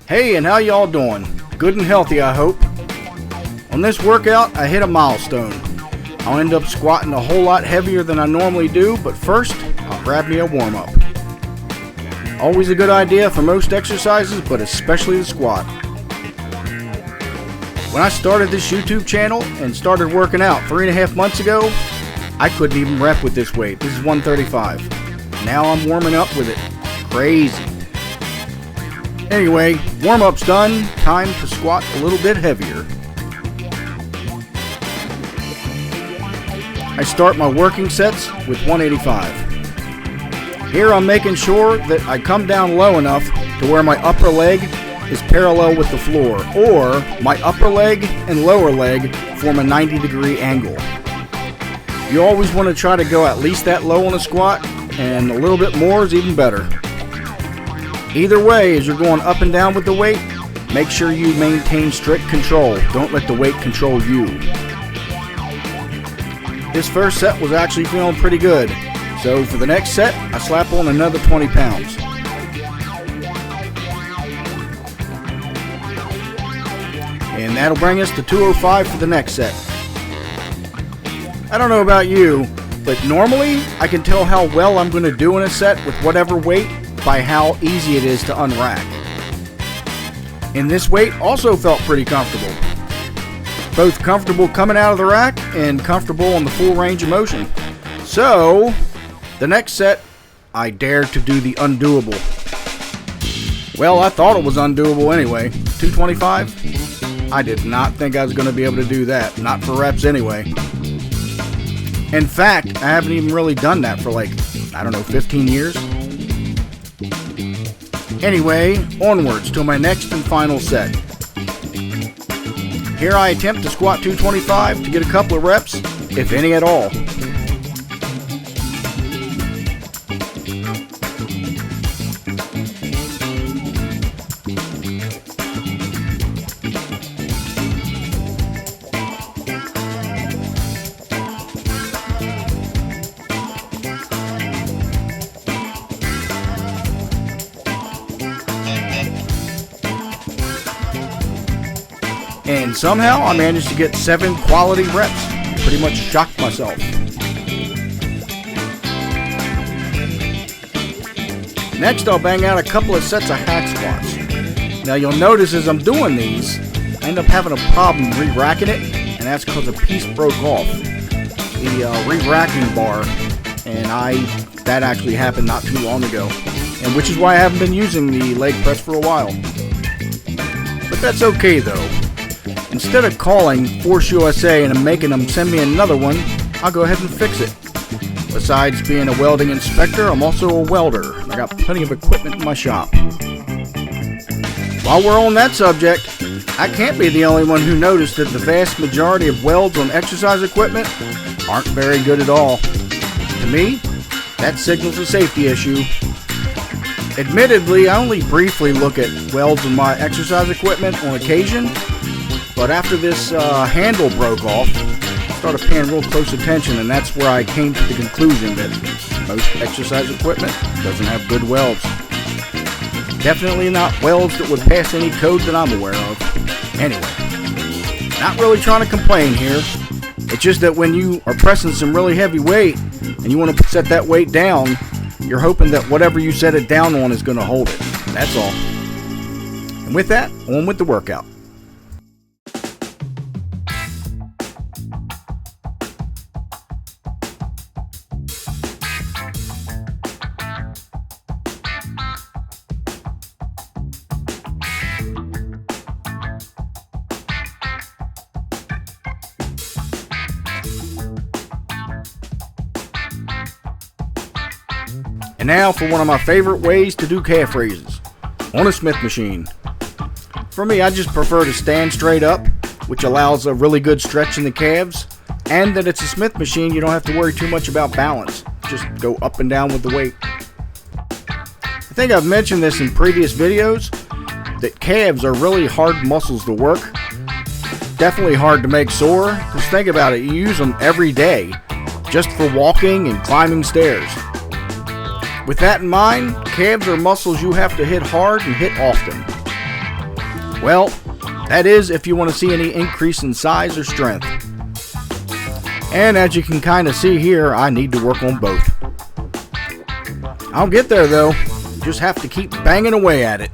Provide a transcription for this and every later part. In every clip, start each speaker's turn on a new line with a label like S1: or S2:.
S1: Hey, and how y'all doing? Good and healthy, I hope. On this workout, I hit a milestone. I'll end up squatting a whole lot heavier than I normally do, but first, I'll grab me a warm-up. Always a good idea for most exercises, but especially the squat. When I started this YouTube channel and started working out 3.5 months ago, I couldn't even rep with this weight. This is 135. Now I'm warming up with it. Crazy. Anyway, warm-up's done. Time to squat a little bit heavier. I start my working sets with 185. Here I'm making sure that I come down low enough to where my upper leg is parallel with the floor, or my upper leg and lower leg form a 90-degree angle. You always want to try to go at least that low on a squat, and a little bit more is even better. Either way, as you're going up and down with the weight, make sure you maintain strict control. Don't let the weight control you. This first set was actually feeling pretty good, so for the next set, I slap on another 20 pounds. And that'll bring us to 205 for the next set. I don't know about you, but normally I can tell how well I'm going to do in a set with whatever weight by how easy it is to unrack. And this weight also felt pretty comfortable. Both comfortable coming out of the rack and comfortable on the full range of motion. So, the next set, I dared to do the undoable. Well, I thought it was undoable anyway. 225? I did not think I was going to be able to do that. Not for reps anyway. In fact, I haven't even really done that for 15 years. Anyway, onwards to my next and final set. Here I attempt to squat 225 to get a couple of reps, if any at all. And somehow I managed to get 7 quality reps. Pretty much shocked myself. Next I'll bang out a couple of sets of hack squats. Now you'll notice as I'm doing these, I end up having a problem re-racking it, and that's because a piece broke off. The re-racking bar, and that actually happened not too long ago. And which is why I haven't been using the leg press for a while. But that's okay though. Instead of calling Force USA and making them send me another one, I'll go ahead and fix it. Besides being a welding inspector, I'm also a welder. I got plenty of equipment in my shop. While we're on that subject, I can't be the only one who noticed that the vast majority of welds on exercise equipment aren't very good at all. To me, that signals a safety issue. Admittedly, I only briefly look at welds on my exercise equipment on occasion, but after this handle broke off, I started paying real close attention, and that's where I came to the conclusion that most exercise equipment doesn't have good welds. Definitely not welds that would pass any code that I'm aware of. Anyway, not really trying to complain here. It's just that when you are pressing some really heavy weight and you want to set that weight down, you're hoping that whatever you set it down on is going to hold it. That's all. And with that, on with the workout. And now for one of my favorite ways to do calf raises, on a Smith machine. For me, I just prefer to stand straight up, which allows a really good stretch in the calves, and that it's a Smith machine, you don't have to worry too much about balance. Just go up and down with the weight. I think I've mentioned this in previous videos, that calves are really hard muscles to work. Definitely hard to make sore, because think about it, you use them every day. just for walking and climbing stairs. With that in mind, calves are muscles you have to hit hard and hit often. Well, that is if you want to see any increase in size or strength. And as you can kind of see here, I need to work on both. I'll get there though, just have to keep banging away at it.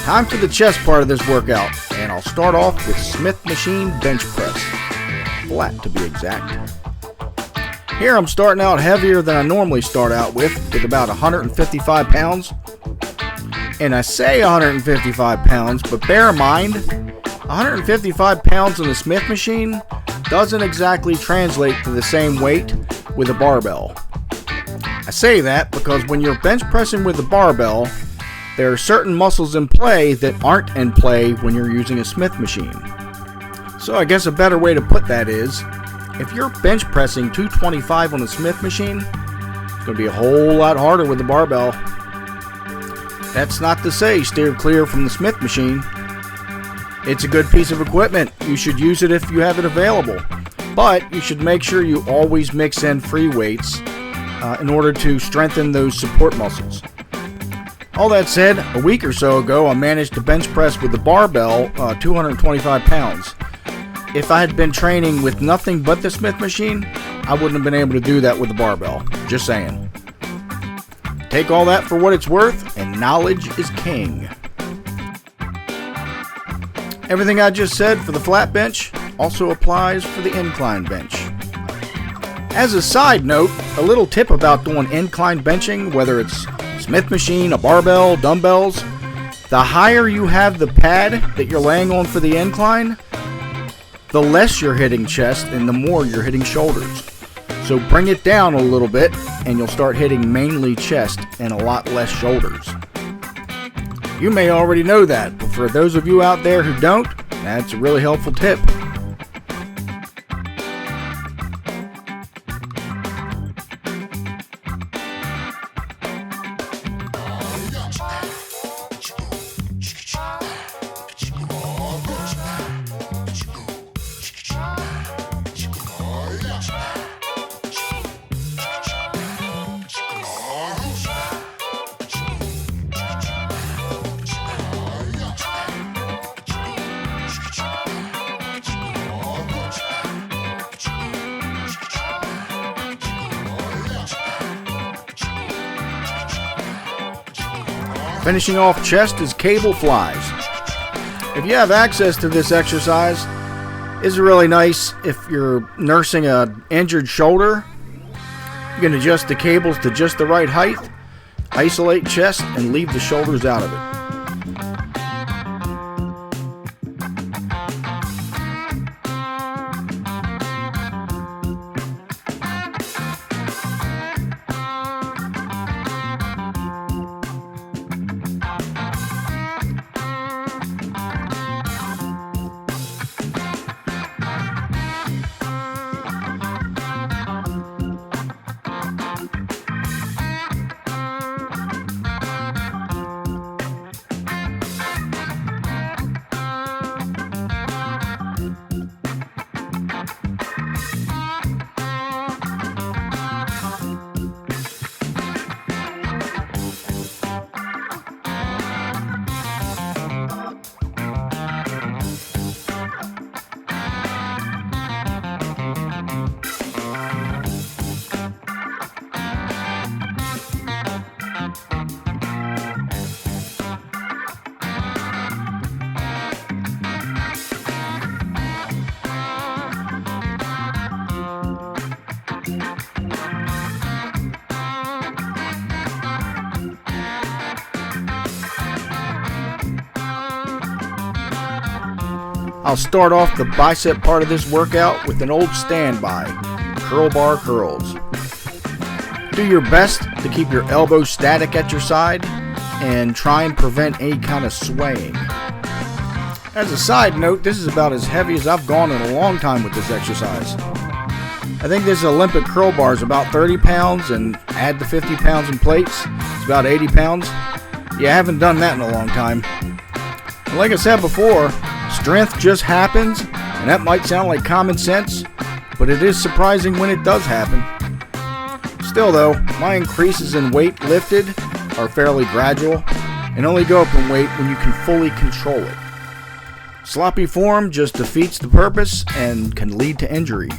S1: Time for the chest part of this workout, and I'll start off with Smith machine bench press, flat to be exact. Here I'm starting out heavier than I normally start out with about 155 pounds. And I say 155 pounds, but bear in mind, 155 pounds on the Smith machine doesn't exactly translate to the same weight with a barbell. I say that because when you're bench pressing with a barbell, there are certain muscles in play that aren't in play when you're using a Smith machine. So I guess a better way to put that is, if you're bench pressing 225 on a Smith machine, it's going to be a whole lot harder with the barbell. That's not to say steer clear from the Smith machine. It's a good piece of equipment. You should use it if you have it available. But you should make sure you always mix in free weights in order to strengthen those support muscles. All that said, a week or so ago, I managed to bench press with the barbell 225 pounds. If I had been training with nothing but the Smith machine, I wouldn't have been able to do that with the barbell. Just saying. Take all that for what it's worth, and knowledge is king. Everything I just said for the flat bench also applies for the incline bench. As a side note, a little tip about doing incline benching, whether it's Smith machine, a barbell, dumbbells, the higher you have the pad that you're laying on for the incline, the less you're hitting chest and the more you're hitting shoulders. So bring it down a little bit and you'll start hitting mainly chest and a lot less shoulders. You may already know that, but for those of you out there who don't, that's a really helpful tip. Finishing off chest is cable flies. If you have access to this exercise, it's really nice if you're nursing an injured shoulder. You can adjust the cables to just the right height, isolate chest, and leave the shoulders out of it. I'll start off the bicep part of this workout with an old standby, curl bar curls. Do your best to keep your elbows static at your side and try and prevent any kind of swaying. As a side note, this is about as heavy as I've gone in a long time with this exercise. I think this Olympic curl bar is about 30 pounds, and add the 50 pounds in plates, it's about 80 pounds. Yeah, I haven't done that in a long time. And like I said before, strength just happens, and that might sound like common sense, but it is surprising when it does happen. Still though, my increases in weight lifted are fairly gradual, and only go up in weight when you can fully control it. Sloppy form just defeats the purpose and can lead to injury.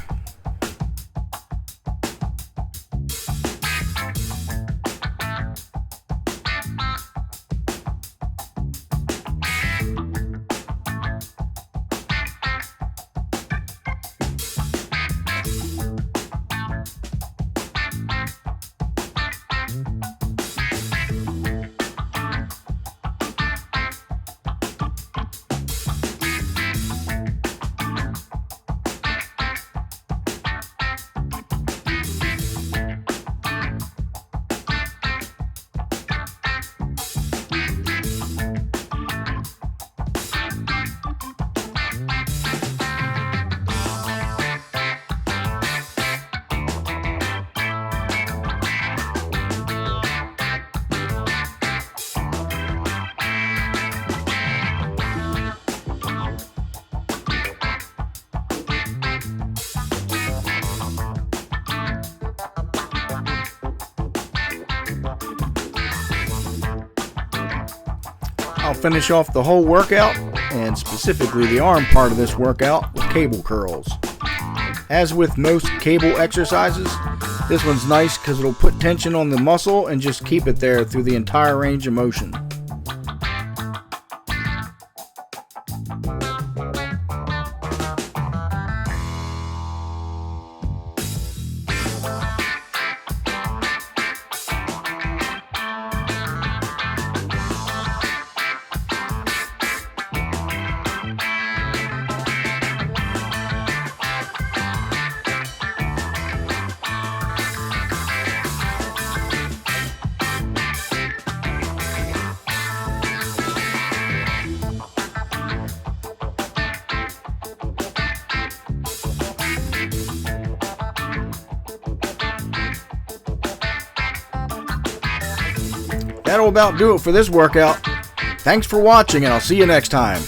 S1: I'll finish off the whole workout, and specifically the arm part of this workout, with cable curls. As with most cable exercises, this one's nice because it'll put tension on the muscle and just keep it there through the entire range of motion. That'll about do it for this workout. Thanks for watching, and I'll see you next time.